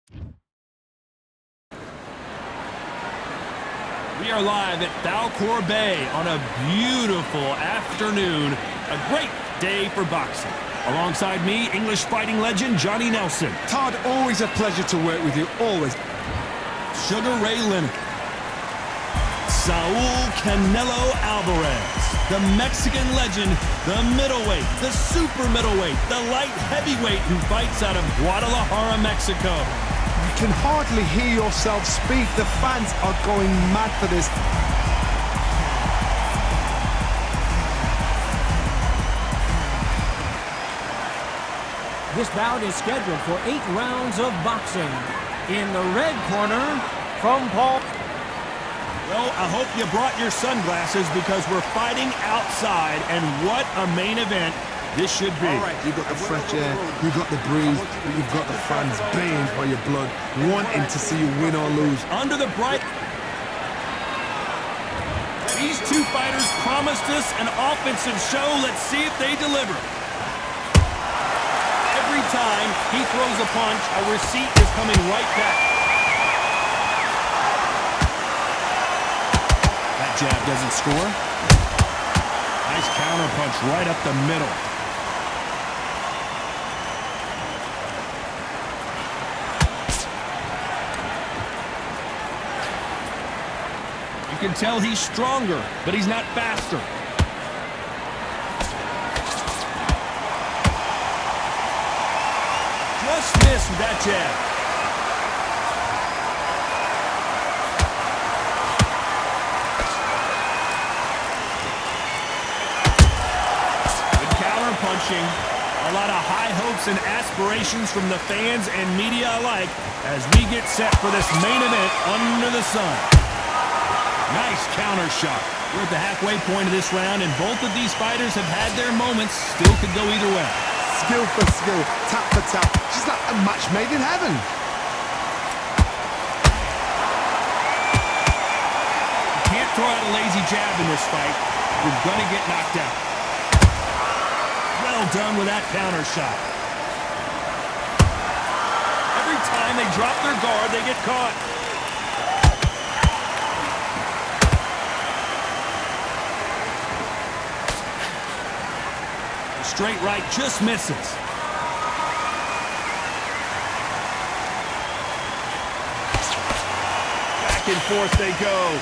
We are live at Falcor Bay on a beautiful afternoon. A great day for boxing. Alongside me, English fighting legend Johnny Nelson. Todd, always a pleasure to work with you, always. Sugar Ray Leonard. Saul Canelo Alvarez. The Mexican legend, the middleweight, the super middleweight, the light heavyweight who fights out of Guadalajara, Mexico. You can hardly hear yourself speak. The fans are going mad for this. This bout is scheduled for 8 rounds of boxing. In the red corner, from Paul. Well, I hope you brought your sunglasses because we're fighting outside, and what a main event this should be. All right, you've got the fresh air, you've got the breeze, but you've got the fans baying for your blood, wanting to see you win or lose. Under the bright... These two fighters promised us an offensive show. Let's see if they deliver. Every time he throws a punch, a receipt is coming right back. That jab doesn't score. Nice counter punch right up the middle. You can tell he's stronger, but he's not faster. Just missed with that jab. Good counter punching. A lot of high hopes and aspirations from the fans and media alike as we get set for this main event under the sun. Nice counter shot. We're at the halfway point of this round, and both of these fighters have had their moments. Still could go either way. Skill for skill, tap for tap. Just like a match made in heaven. You can't throw out a lazy jab in this fight. You're going to get knocked out. Well done with that counter shot. Every time they drop their guard, they get caught. Straight right just misses. Back and forth they go.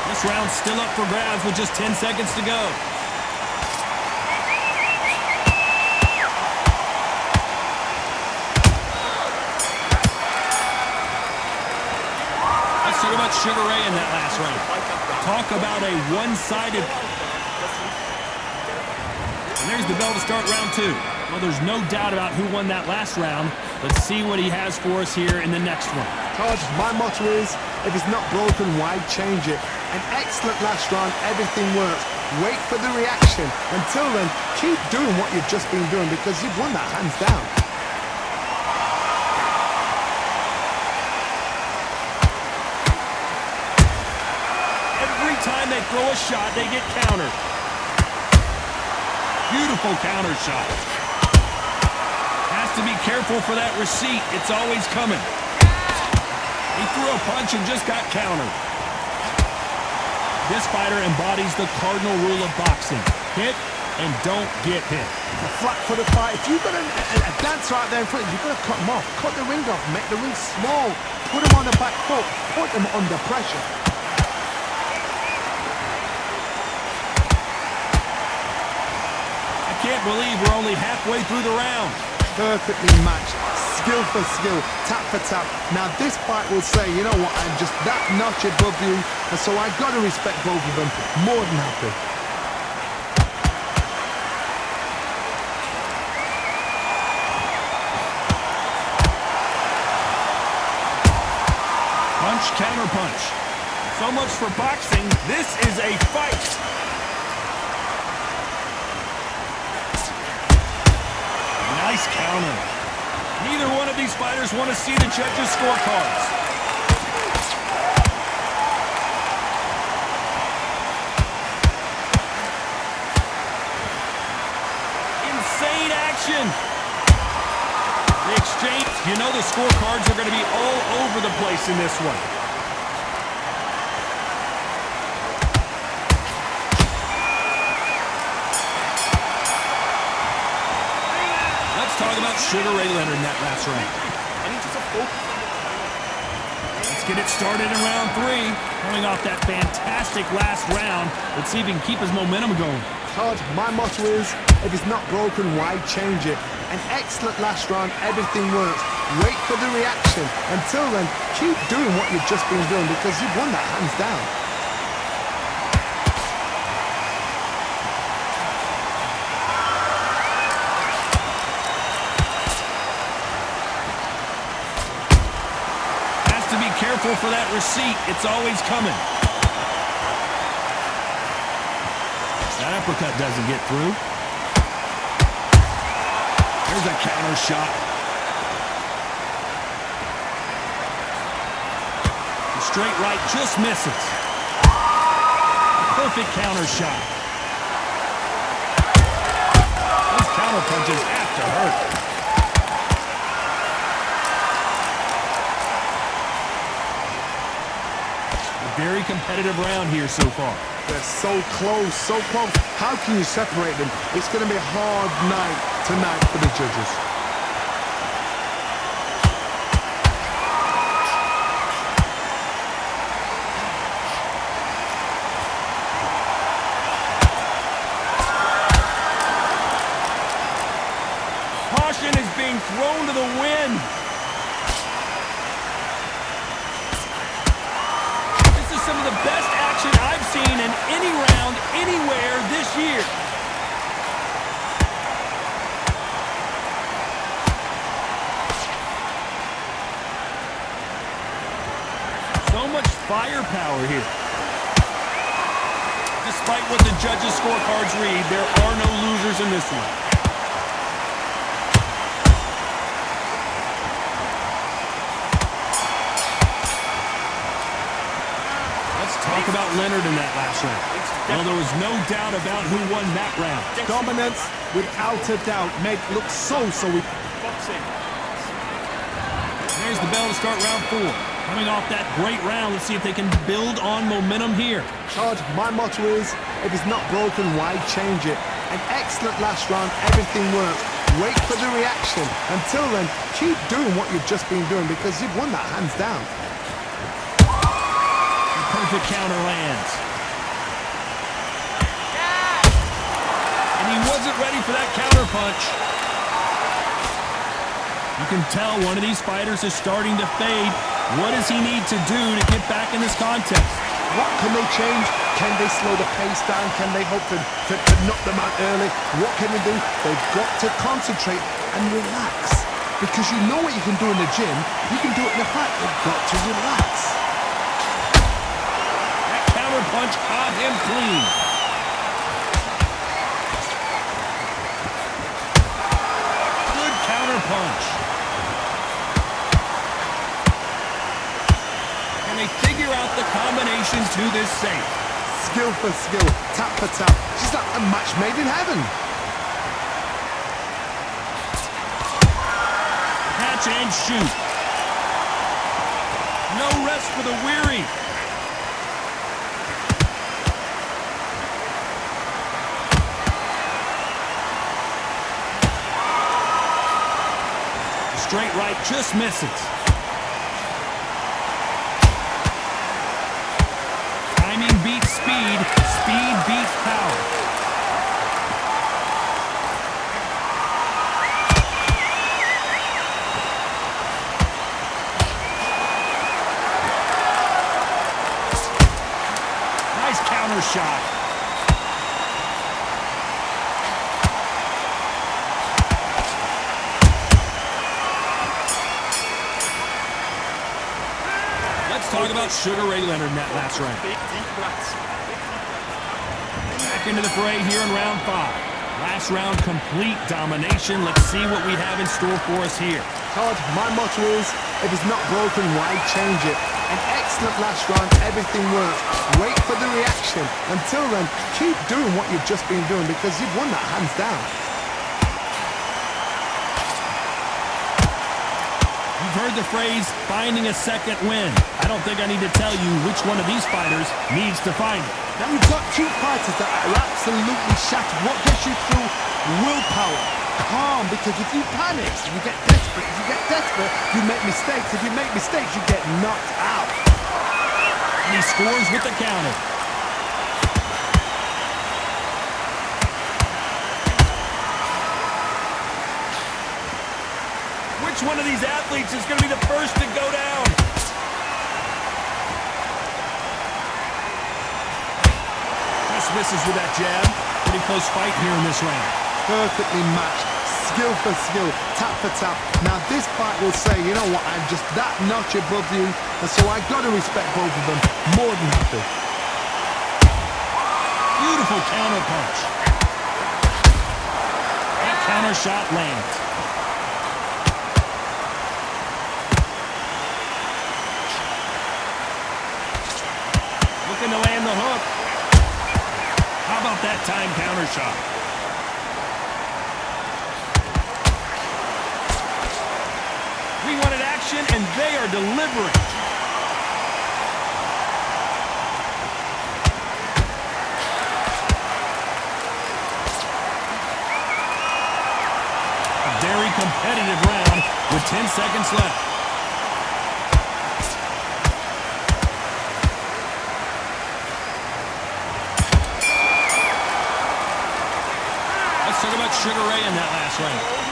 This round's still up for grabs with just 10 seconds to go. Let's talk about Sugar Ray in that last round. Talk about a one-sided... And there's the bell to start round 2. Well, there's no doubt about who won that last round. Let's see what he has for us here in the next one. Todd, my motto is, if it's not broken, why change it? An excellent last round, everything works. Wait for the reaction. Until then, keep doing what you've just been doing because you've won that hands down. Every time they throw a shot, they get countered. Beautiful counter shot. Has to be careful for that receipt. It's always coming. He threw a punch and just got countered. This fighter embodies the cardinal rule of boxing. Hit and don't get hit. A flat for the fight. If you've got a dancer out there in front, you've got to cut him off. Cut the ring off. Make the ring small. Put him on the back foot. Put him under pressure. I can't believe we're only halfway through the round. Perfectly matched. Skill for skill, tap for tap. Now this fight will say, you know what, I'm just that notch above you, and so I got to respect both of them. More than happy. Punch, counter punch. So much for boxing. This is a fight. Nice counter. Neither one of these fighters want to see the judges' scorecards. You know the scorecards are going to be all over the place in this one. Let's talk about Sugar Ray Leonard in that last round. Let's get it started in round 3. Coming off that fantastic last round. Let's see if he can keep his momentum going. Todd, my motto is, if it's not broken, why change it? An excellent last round, everything works. Wait for the reaction. Until then, keep doing what you've just been doing because you've won that hands down. Has to be careful for that receipt. It's always coming. That uppercut doesn't get through. There's a counter shot. The straight right just misses. A perfect counter shot. Those counter punches have to hurt. A very competitive round here so far. They're so close, so close. How can you separate them? It's going to be a hard night tonight for the judges. Caution is being thrown to the wind. This is some of the best action I've seen in any round, anywhere this year. So much firepower here. Despite what the judges' scorecards read, there are no losers in this one. Talk about Leonard in that last round. Well, there was no doubt about who won that round. Dominance, without a doubt, made it look so easy. There's the bell to start round 4. Coming off that great round, let's see if they can build on momentum here. Todd, my motto is, if it's not broken, why change it? An excellent last round, everything works. Wait for the reaction. Until then, keep doing what you've just been doing because you've won that hands down. Perfect counter lands. And he wasn't ready for that counter punch. You can tell one of these fighters is starting to fade. What does he need to do to get back in this contest? What can they change? Can they slow the pace down? Can they hope to knock them out early? What can they do? They've got to concentrate and relax. Because you know what you can do in the gym. You can do it in the fight. They've got to relax. Punch caught him clean. Good counter punch. Can they figure out the combination to this safe? Skill for skill, tap for tap. She's like a match made in heaven. Catch and shoot. No rest for the weary. Straight right just misses. Timing beats speed. Speed beats power. Nice counter shot. Talk about Sugar Ray Leonard in that last round. Back into the fray here in round 5. Last round, complete domination. Let's see what we have in store for us here. Todd, my motto is, if it's not broken, why change it? An excellent last round, everything works. Wait for the reaction. Until then, keep doing what you've just been doing because you've won that hands down. you've heard the phrase, finding a second win. I don't think I need to tell you which one of these fighters needs to find it. Now you've got two fighters that are absolutely shattered. What gets you through? Willpower. Calm, because if you panic, you get desperate. If you get desperate, you make mistakes. If you make mistakes, you get knocked out. And he scores with the counter. Which one of these athletes is going to be the first to go down? Just misses with that jab. Pretty close fight here in this round. Perfectly matched, skill for skill, tap for tap. Now this fight will say, you know what, I'm just that notch above you, and so I got to respect both of them more than happy. Beautiful counter punch. That counter shot lands. Looking to land the hook. How about that time counter shot? We wanted action, and they are delivering. A very competitive round with 10 seconds left. Let's talk about Sugar Ray in that last round.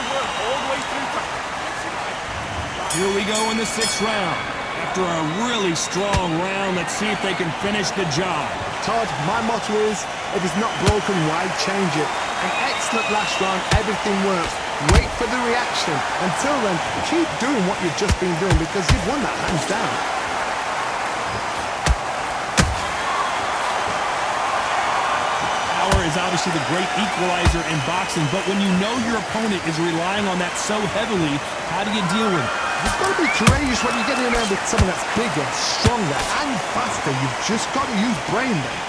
Here we go in the 6th round. After a really strong round, let's see if they can finish the job. Todd, my motto is, if it's not broken, why change it? An excellent last round, everything works. Wait for the reaction. Until then, keep doing what you've just been doing because you've won that hands down. Power is obviously the great equalizer in boxing, but when you know your opponent is relying on that so heavily, how do you deal with it? You've got to be courageous when you get in there with someone that's bigger, stronger, and faster. You've just got to use brain there.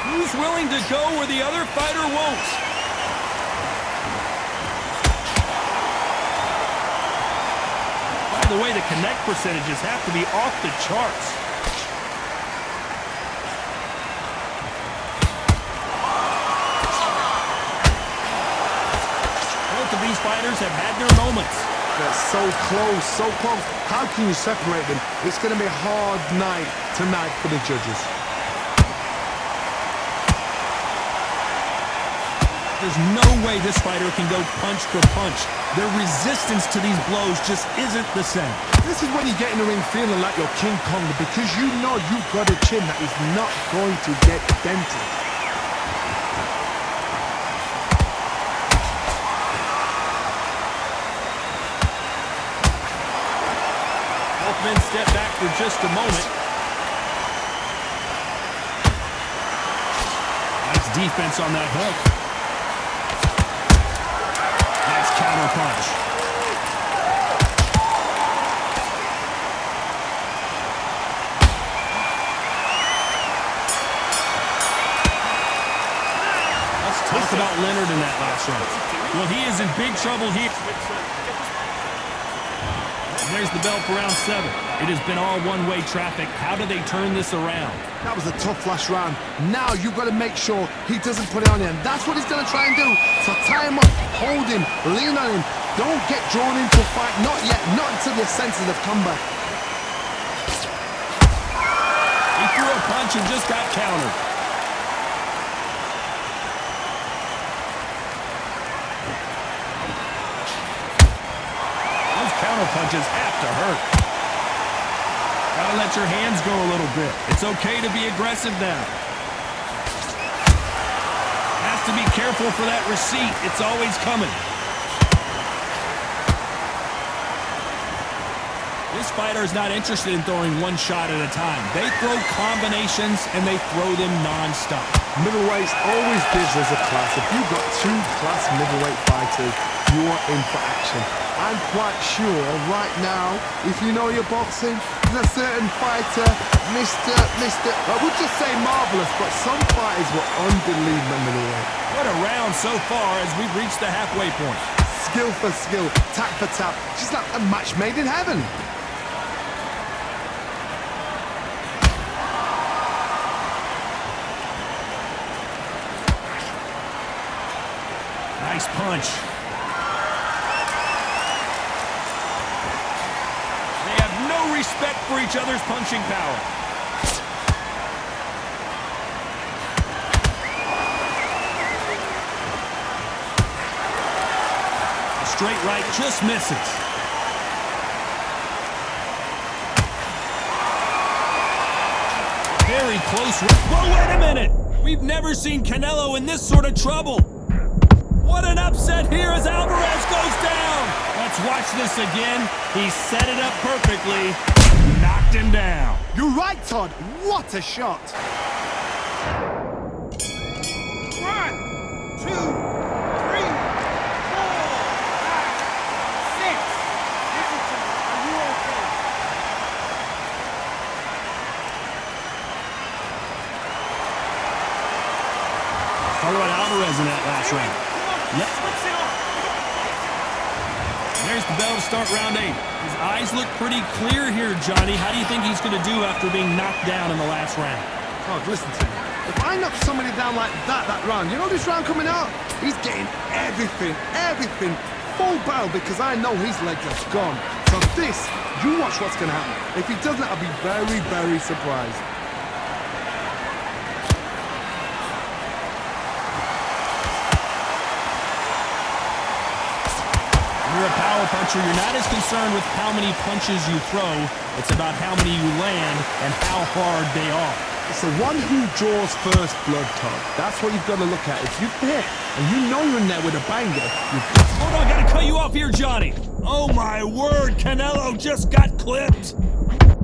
Who's willing to go where the other fighter won't? By the way, the connect percentages have to be off the charts. These fighters have had their moments. They're so close, so close. How can you separate them? It's going to be a hard night tonight for the judges. There's no way this fighter can go punch for punch. Their resistance to these blows just isn't the same. This is when you get in the ring feeling like you're King Kong because you know you've got a chin that is not going to get dented. Men step back for just a moment. Nice defense on that hook. Nice counter punch. Let's talk about Leonard in that last round. Well, he is in big trouble here. There's the bell for round 7. It has been all one-way traffic. How do they turn this around? That was a tough last round. Now you've got to make sure he doesn't put it on you. And that's what he's going to try and do. So tie him up, hold him, lean on him. Don't get drawn into a fight. Not yet. Not until your senses have come back. He threw a punch and just got countered. Counter punches have to hurt. Gotta let your hands go a little bit. It's okay to be aggressive now. Has to be careful for that receipt. It's always coming. This fighter is not interested in throwing one shot at a time. They throw combinations, and they throw them non-stop. Middleweights always gives us a class. If you've got two class middleweight fighters, you are in for action. I'm quite sure right now, if you know your boxing, there's a certain fighter, I would just say marvelous, but some fighters were unbelievable middleweight. What a round so far as we've reached the halfway point. Skill for skill, tap for tap, just like a match made in heaven. Nice punch. They have no respect for each other's punching power. A straight right just misses. Very close. Whoa, wait a minute! We've never seen Canelo in this sort of trouble. What an upset here as Alvarez goes down. Let's watch this again. He set it up perfectly. Knocked him down. You're right, Todd. What a shot. 1, 2, 3, 4, 5, 6. Richardson, are you okay? Talk about Alvarez in that last round. Yep. There's the bell to start round 8. His eyes look pretty clear here, Johnny. How do you think he's going to do after being knocked down in the last round? Todd, listen to me. If I knock somebody down like that round, you know this round coming out? He's getting everything, full barrel, because I know his legs are gone. So this, you watch what's going to happen. If he doesn't, I'll be very, very surprised. You're a power puncher. You're not as concerned with how many punches you throw. It's about how many you land and how hard they are. It's the one who draws first blood, Todd. That's what you've got to look at. If you hit and you know you're in there with a banger, Hold on, gotta cut you off here, Johnny. Oh my word, Canelo just got clipped.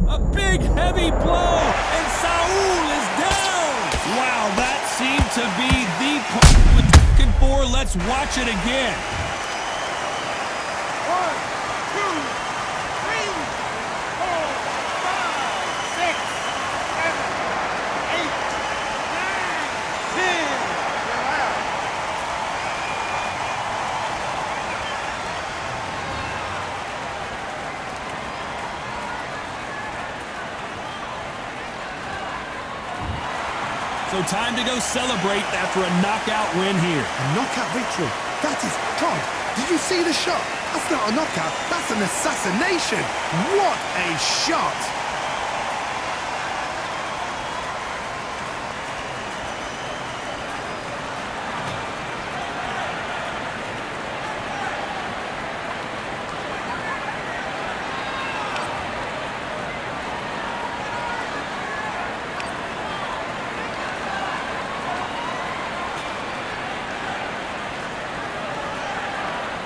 A big heavy blow, and Saul is down. Wow, that seemed to be the punch we were looking for. Let's watch it again. 1, 2, 3, 4, 5, 6, 7, 8, 9, 10. You're out. So time to go celebrate after a knockout win here. a knockout victory. That is, Todd, did you see the shot? That's not a knockout, that's an assassination. What a shot.